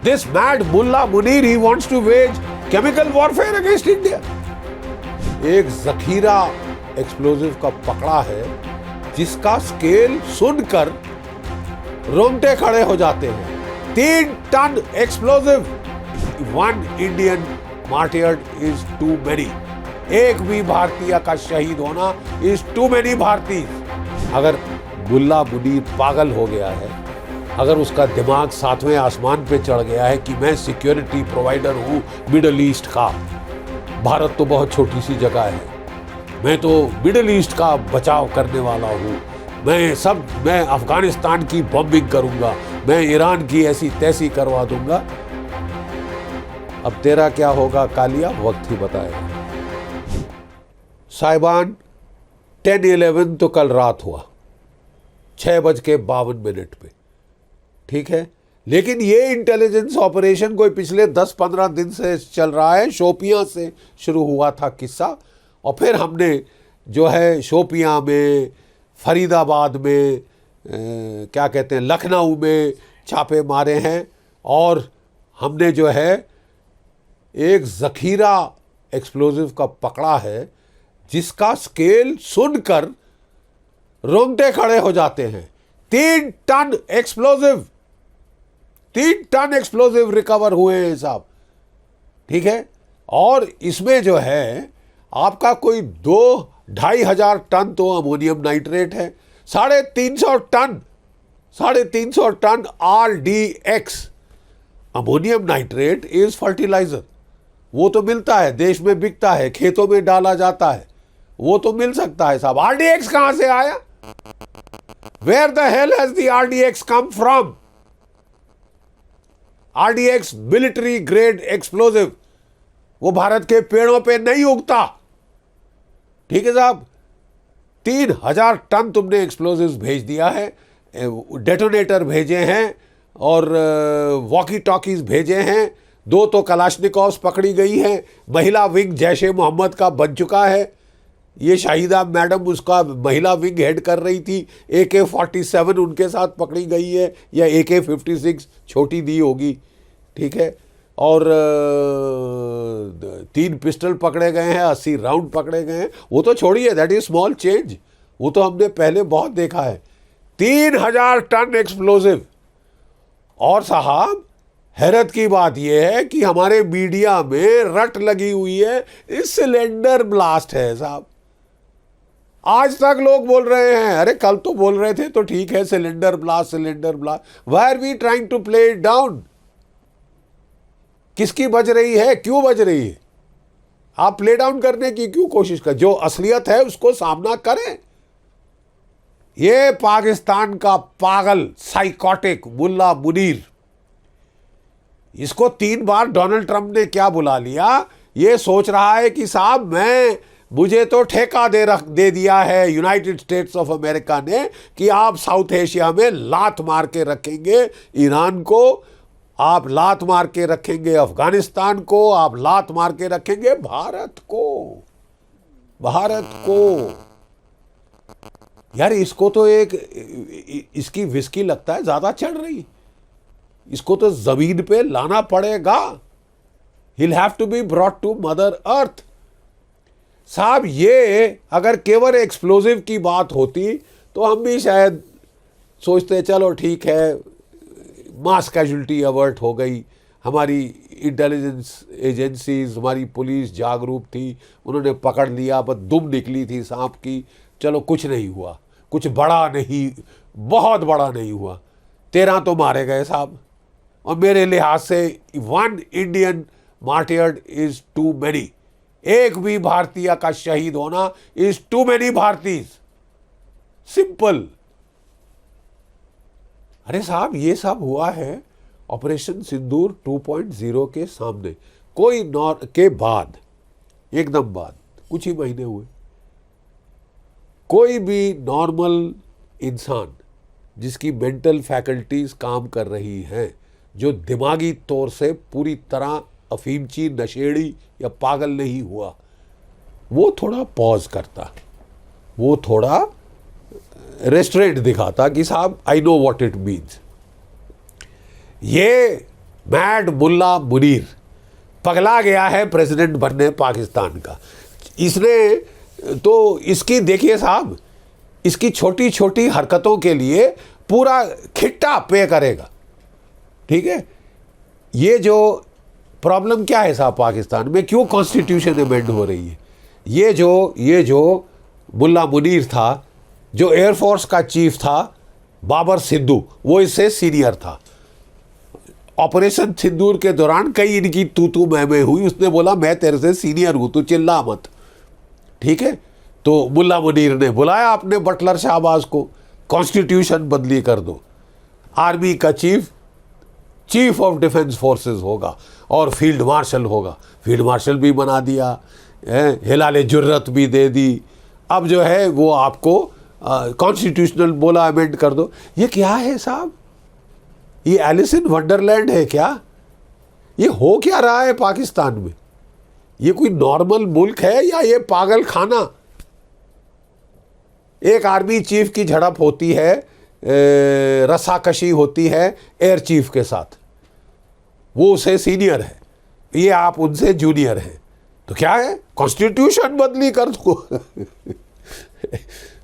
This mad Mullah Munir, he wants to wage chemical warfare against India. एक जखीरा explosive का पकड़ा है जिसका स्केल सुनकर रोंगटे खड़े हो जाते हैं। 3 ton explosive. 1 Indian martyred is too many. एक भी भारतीय का शहीद होना इज टू मैनी भारतीय। अगर मुल्ला मुनीर पागल हो गया है, अगर उसका दिमाग 7वें आसमान पे चढ़ गया है कि मैं सिक्योरिटी प्रोवाइडर हूँ मिडल ईस्ट का, भारत तो बहुत छोटी सी जगह है, मैं तो मिडल ईस्ट का बचाव करने वाला हूँ, मैं अफगानिस्तान की बॉम्बिंग करूंगा, मैं ईरान की ऐसी तैसी करवा दूंगा। अब तेरा क्या होगा कालिया, वक्त ही बताएगा। साहिबान 10-11 तो कल रात हुआ 6:52 पे, ठीक है, लेकिन ये इंटेलिजेंस ऑपरेशन कोई पिछले 10-15 दिन से चल रहा है। शोपियां से शुरू हुआ था किस्सा, और फिर हमने जो है शोपियां में, फरीदाबाद में, क्या कहते हैं, लखनऊ में छापे मारे हैं, और हमने जो है एक जखीरा एक्सप्लोजिव का पकड़ा है जिसका स्केल सुनकर रोंगटे खड़े हो जाते हैं। 3 ton explosive, 3 ton explosive recover हुए हैं साहब, ठीक है। और इसमें जो है आपका कोई 2-2.5 हजार टन तो अमोनियम नाइट्रेट है, 350 ton RDX। Ammonium nitrate is fertiliser, वो तो मिलता है, देश में बिकता है, खेतों में डाला जाता है, वो तो मिल सकता है साहब। RDX कहां से आया? Where the hell has the RDX come from? RDX military grade explosive, वो भारत के पेड़ों पे नहीं उगता, ठीक है साहब। 3000 टन तुमने एक्सप्लोजिव्स भेज दिया है, डेटोनेटर भेजे हैं और वॉकी टॉकीज भेजे हैं, 2 तो कलाशनिकोव्स पकड़ी गई हैं, महिला विंग जैश-ए मोहम्मद का बन चुका है, ये शाहिदा मैडम उसका महिला विंग हेड कर रही थी, AK-47 उनके साथ पकड़ी गई है, या AK-56 छोटी दी होगी, ठीक है। और 3 पिस्टल पकड़े गए हैं, 80 राउंड पकड़े गए हैं, वो तो छोड़िए, दैट इज स्मॉल चेंज, वो तो हमने पहले बहुत देखा है। 3000 टन एक्सप्लोजिव। और साहब हैरत की बात यह है कि हमारे मीडिया में रट लगी हुई है, इस सिलेंडर ब्लास्ट है साहब। आज तक लोग बोल रहे हैं, अरे कल तो बोल रहे थे तो ठीक है, cylinder blast, cylinder blast. Why are we trying to play it down? किसकी बज रही है, क्यों बज रही है? आप प्ले डाउन करने की क्यों कोशिश कर? जो असलियत है उसको सामना करें। ये पाकिस्तान का पागल साइकोटिक मुल्ला मुनीर, इसको 3 बार डोनाल्ड ट्रंप ने क्या बुला लिया, ये सोच रहा है कि साहब मुझे तो ठेका दे दिया है यूनाइटेड स्टेट्स ऑफ अमेरिका ने कि आप साउथ एशिया में लात मार के रखेंगे ईरान को, आप लात मार के रखेंगे अफगानिस्तान को, आप लात मार के रखेंगे भारत को। यार इसको तो इसकी विस्की लगता है ज़्यादा चढ़ रही, इसको तो जमीन पे लाना पड़ेगा। He'll have to be brought to Mother Earth। साहब ये अगर केवल एक्सप्लोजिव की बात होती तो हम भी शायद सोचते चलो ठीक है, मास कैजुअल्टी अवर्ट हो गई, हमारी इंटेलिजेंस एजेंसीज, हमारी पुलिस जागरूक थी, उन्होंने पकड़ लिया, बस दुम निकली थी सांप की, चलो कुछ नहीं हुआ, कुछ बड़ा नहीं, बहुत बड़ा नहीं हुआ। 13 तो मारे गए साहब, और मेरे लिहाज से 1 Indian martyred is too many. एक भी भारतीय का शहीद होना इज टू मैनी भारतीय। सिंपल। अरे साहब ये सब हुआ है ऑपरेशन सिंदूर 2.0 के सामने, कोई के बाद, एकदम बाद, कुछ ही महीने हुए। कोई भी नॉर्मल इंसान जिसकी मेंटल फैकल्टीज काम कर रही हैं, जो दिमागी तौर से पूरी तरह अफीमची, नशेड़ी या पागल नहीं हुआ, वो थोड़ा पॉज करता, वो थोड़ा रेस्ट्रेंट दिखाता कि साहब I know what it means. ये मैड मुल्ला मुनीर पगला गया है प्रेसिडेंट बनने पाकिस्तान का। इसने तो इसकी देखिए साहब, इसकी छोटी छोटी हरकतों के लिए पूरा खिट्टा पे करेगा। ठीक है, ये जो प्रॉब्लम क्या है साहब पाकिस्तान में, क्यों कॉन्स्टिट्यूशन अमेंड हो रही है? ये जो मुल्ला मुनीर था, जो एयरफोर्स का चीफ था, बाबर सिद्दू, वो इससे सीनियर था। ऑपरेशन सिंदूर के दौरान कई इनकी तू मैं हुई। उसने बोला मैं तेरे से सीनियर हूं, तू चिल्ला मत। ठीक है, तो मुल्ला मुनीर ने बुलाया अपने बटलर शाहबाज को, कॉन्स्टिट्यूशन बदली कर दो, आर्मी का चीफ ऑफ डिफेंस फोर्सेस होगा और फील्ड मार्शल होगा। फील्ड मार्शल भी बना दिया, हिलाले जुर्रत भी दे दी। अब जो है वो आपको कॉन्स्टिट्यूशनल बोला अमेंड कर दो। ये क्या है साहब? ये एलिस इन वंडरलैंड है क्या? ये हो क्या रहा है पाकिस्तान में? ये कोई नॉर्मल मुल्क है या ये पागल खाना? एक आर्मी चीफ की झड़प होती है, रस्साकशी होती है एयर चीफ के साथ, वो उसे सीनियर है, ये आप उनसे जूनियर हैं, तो क्या है कॉन्स्टिट्यूशन बदली कर दो।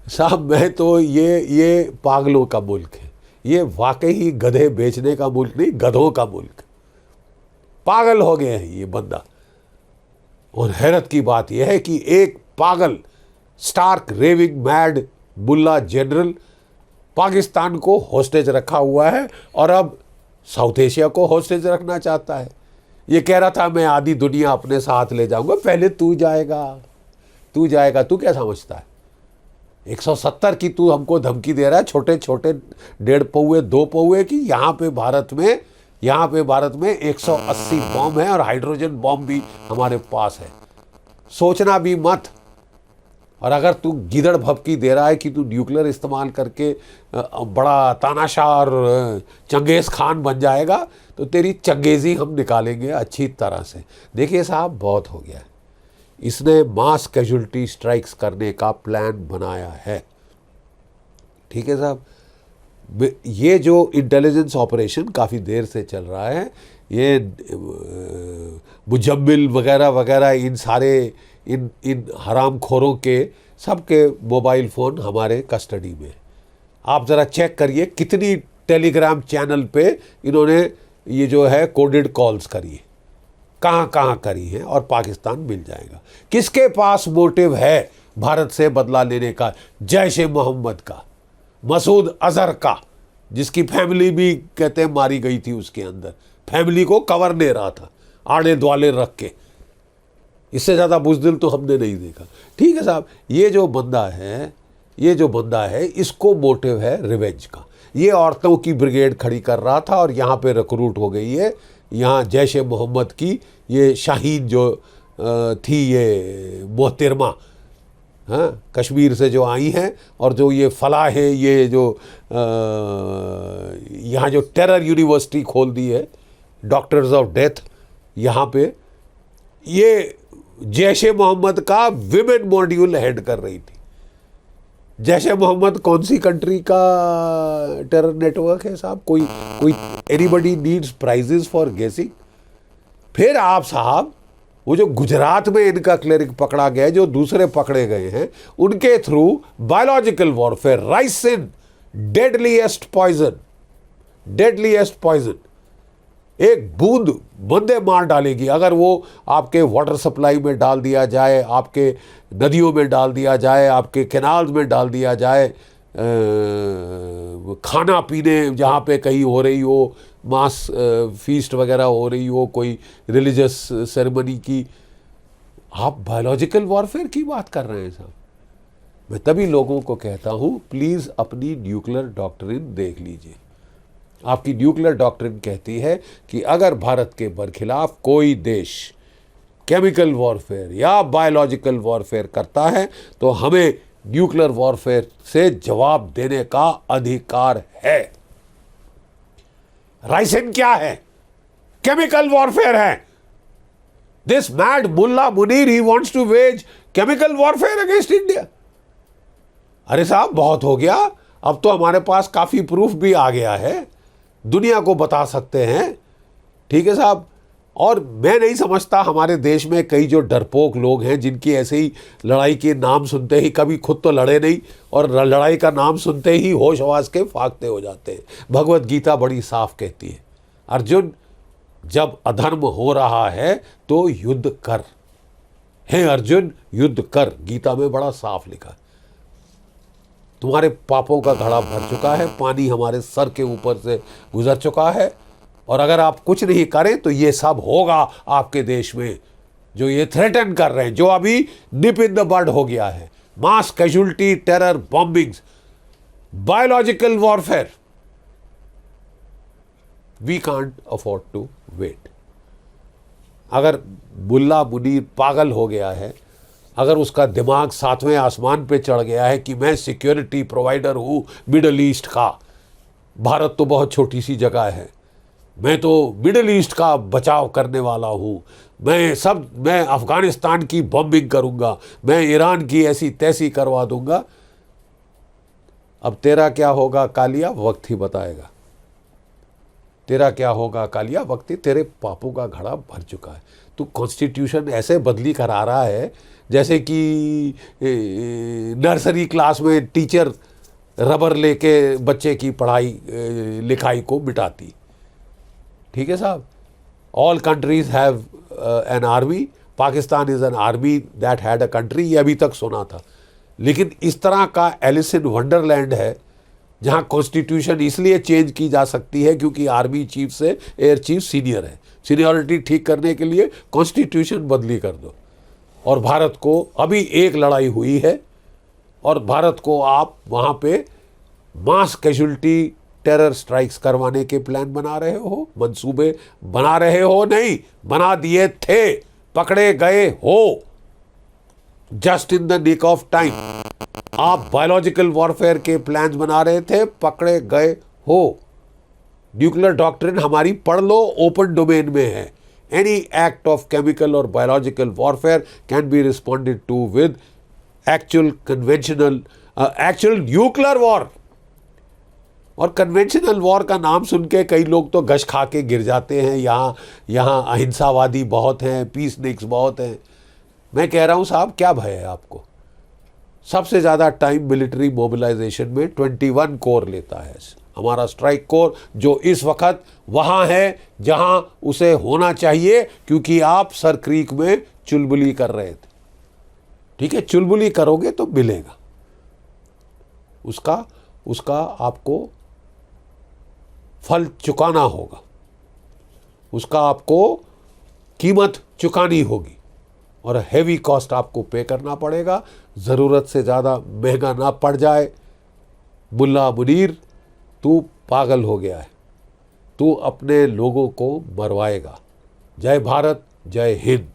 साहब मैं तो ये पागलों का मुल्क है, ये वाकई ही गधे बेचने का मुल्क नहीं, गधों का मुल्क। पागल हो गए हैं ये बंदा। और हैरत की बात यह है कि एक पागल स्टार्क रेविंग मैड मुल्ला जनरल पाकिस्तान को होस्टेज रखा हुआ है और अब साउथ एशिया को होस्टेज रखना चाहता है। ये कह रहा था मैं आधी दुनिया अपने साथ ले जाऊंगा। पहले तू जाएगा, तू जाएगा। तू क्या समझता है 170 की तू हमको धमकी दे रहा है, छोटे छोटे 1.5 पौए 2 पौए की। यहाँ पे भारत में 180 बॉम्ब है और हाइड्रोजन बॉम्ब भी हमारे पास है, सोचना भी मत। और अगर तू गिदड़ भभकी दे रहा है कि तू न्यूक्लियर इस्तेमाल करके बड़ा तानाशाह और चंगेज़ खान बन जाएगा, तो तेरी चंगेज़ी हम निकालेंगे अच्छी तरह से। देखिए साहब बहुत हो गया है। इसने मास कैजुअल्टी स्ट्राइक्स करने का प्लान बनाया है। ठीक है साहब, ये जो इंटेलिजेंस ऑपरेशन काफ़ी देर से चल रहा है, ये मुजम्मिल वगैरह वगैरह इन सारे इन हरामखोरों के सबके मोबाइल फ़ोन हमारे कस्टडी में। आप ज़रा चेक करिए कितनी टेलीग्राम चैनल पे इन्होंने ये जो है कोडेड कॉल्स करी है, कहाँ कहाँ करी है, और पाकिस्तान मिल जाएगा। किसके पास मोटिव है भारत से बदला लेने का? जैश-ए-मोहम्मद का, मसूद अजहर का, जिसकी फैमिली भी कहते हैं मारी गई थी। उसके अंदर फैमिली को कवर दे रहा था आड़े द्वाले रख के। इससे ज़्यादा बुज़दिल तो हमने नहीं देखा। ठीक है साहब, ये जो बंदा है इसको मोटिव है रिवेंज का। ये औरतों की ब्रिगेड खड़ी कर रहा था और यहाँ पे रिक्रूट हो गई है। यहाँ जैश-ए-मोहम्मद की ये शाहीन जो थी, ये मोहतरमा, हाँ, कश्मीर से जो आई हैं, और जो ये फलाह है, ये जो यहाँ जो टेरर यूनिवर्सिटी खोल दी है, डॉक्टर्स ऑफ डेथ, यहाँ पे ये जैश-ए-मोहम्मद का विमेन मॉड्यूल हेड कर रही थी। जैश-ए-मोहम्मद कौन सी कंट्री का टेरर नेटवर्क है साहब? कोई एनीबडी नीड्स प्राइजेस फॉर गेसिंग? फिर आप साहब वो जो गुजरात में इनका क्लेरिक पकड़ा गया, जो दूसरे पकड़े गए हैं, उनके through biological warfare, ricin, deadliest poison, एक बूंद बंदे मार डालेगी। अगर वो आपके वाटर सप्लाई में डाल दिया जाए, आपके नदियों में डाल दिया जाए, आपके कैनाल्स में डाल दिया जाए, खाना पीने जहाँ पे कहीं हो रही हो, मास फीस्ट वगैरह हो रही हो, कोई रिलीजियस सेरेमनी की, आप बायोलॉजिकल वॉरफेयर की बात कर रहे हैं साहब। मैं तभी लोगों को कहता हूँ प्लीज़ अपनी न्यूक्लियर डॉक्ट्रिन देख लीजिए। आपकी न्यूक्लियर डॉक्ट्रिन कहती है कि अगर भारत के बरखिलाफ कोई देश केमिकल वॉरफेयर या बायोलॉजिकल वॉरफेयर करता है तो हमें न्यूक्लियर वॉरफेयर से जवाब देने का अधिकार है। राइसिन क्या है? केमिकल वॉरफेयर है। This mad Mullah Munir, he wants to wage chemical warfare against India. अरे साहब बहुत हो गया, अब तो हमारे पास काफी प्रूफ भी आ गया है, दुनिया को बता सकते हैं। ठीक है साहब। और मैं नहीं समझता हमारे देश में कई जो डरपोक लोग हैं जिनकी ऐसे ही लड़ाई के नाम सुनते ही, कभी खुद तो लड़े नहीं और लड़ाई का नाम सुनते ही होश हवास के फाकते हो जाते हैं। भगवत गीता बड़ी साफ कहती है, अर्जुन जब अधर्म हो रहा है तो युद्ध कर, हे अर्जुन युद्ध कर, गीता में बड़ा साफ लिखा है। तुम्हारे पापों का घड़ा भर चुका है, पानी हमारे सर के ऊपर से गुजर चुका है, और अगर आप कुछ नहीं करें तो ये सब होगा आपके देश में, जो ये थ्रेटन कर रहे हैं, जो अभी निप इन द बड हो गया है, mass casualty, terror, bombings, biological warfare. We can't afford to wait. अगर मुल्ला मुनीर पागल हो गया है, अगर उसका दिमाग 7वें आसमान पे चढ़ गया है कि मैं सिक्योरिटी प्रोवाइडर हूँ मिडल ईस्ट का, भारत तो बहुत छोटी सी जगह है, मैं तो मिडल ईस्ट का बचाव करने वाला हूँ, मैं अफ़गानिस्तान की बॉम्बिंग करूँगा, मैं ईरान की ऐसी तैसी करवा दूँगा। अब तेरा क्या होगा कालिया, वक्त ही बताएगा। तेरा क्या होगा कालिया, वक्त ही, तेरे पापों का घड़ा भर चुका है। तू कॉन्स्टिट्यूशन ऐसे बदली करा रहा है जैसे कि नर्सरी क्लास में टीचर रबर लेके बच्चे की पढ़ाई लिखाई को मिटाती। ठीक है साहब। All countries have an army, Pakistan is an army that had a country, ये अभी तक सुना था। लेकिन इस तरह का एलिस इन वंडरलैंड है जहाँ कॉन्स्टिट्यूशन इसलिए चेंज की जा सकती है क्योंकि आर्मी चीफ से एयर चीफ सीनियर है। सीनियरिटी ठीक करने के लिए कॉन्स्टिट्यूशन बदली कर दो। और भारत को अभी एक लड़ाई हुई है और भारत को आप वहाँ पे मास कैजुअलिटी, टेरर स्ट्राइक्स करवाने के प्लान बना रहे हो, मंसूबे बना रहे हो, नहीं बना दिए थे, पकड़े गए हो just in the nick of time. आप बायोलॉजिकल वॉरफेयर के प्लान्स बना रहे थे, पकड़े गए हो। न्यूक्लियर डॉक्ट्रिन हमारी पढ़ लो, ओपन डोमेन में है। एनी एक्ट ऑफ केमिकल और biological warfare can be responded to with actual nuclear war. और कन्वेंशनल वॉर का नाम सुन के कई लोग तो गश खा के गिर जाते हैं। यहाँ अहिंसावादी बहुत हैं, पीसनिक्स बहुत हैं। मैं कह रहा हूँ साहब, क्या भय है आपको? सबसे ज़्यादा टाइम मिलिट्री मोबिलाइजेशन में 21 कोर लेता है हमारा स्ट्राइक कोर, जो इस वक्त वहाँ है जहाँ उसे होना चाहिए, क्योंकि आप सर क्रीक में चुलबुली कर रहे थे। ठीक है, चुलबुली करोगे तो मिलेगा, उसका आपको फल चुकाना होगा, उसका आपको कीमत चुकानी होगी और हैवी कॉस्ट आपको पे करना पड़ेगा। ज़रूरत से ज़्यादा महंगा ना पड़ जाए। मुल्ला मुनीर, तू पागल हो गया है, तू अपने लोगों को मरवाएगा। जय भारत, जय हिंद।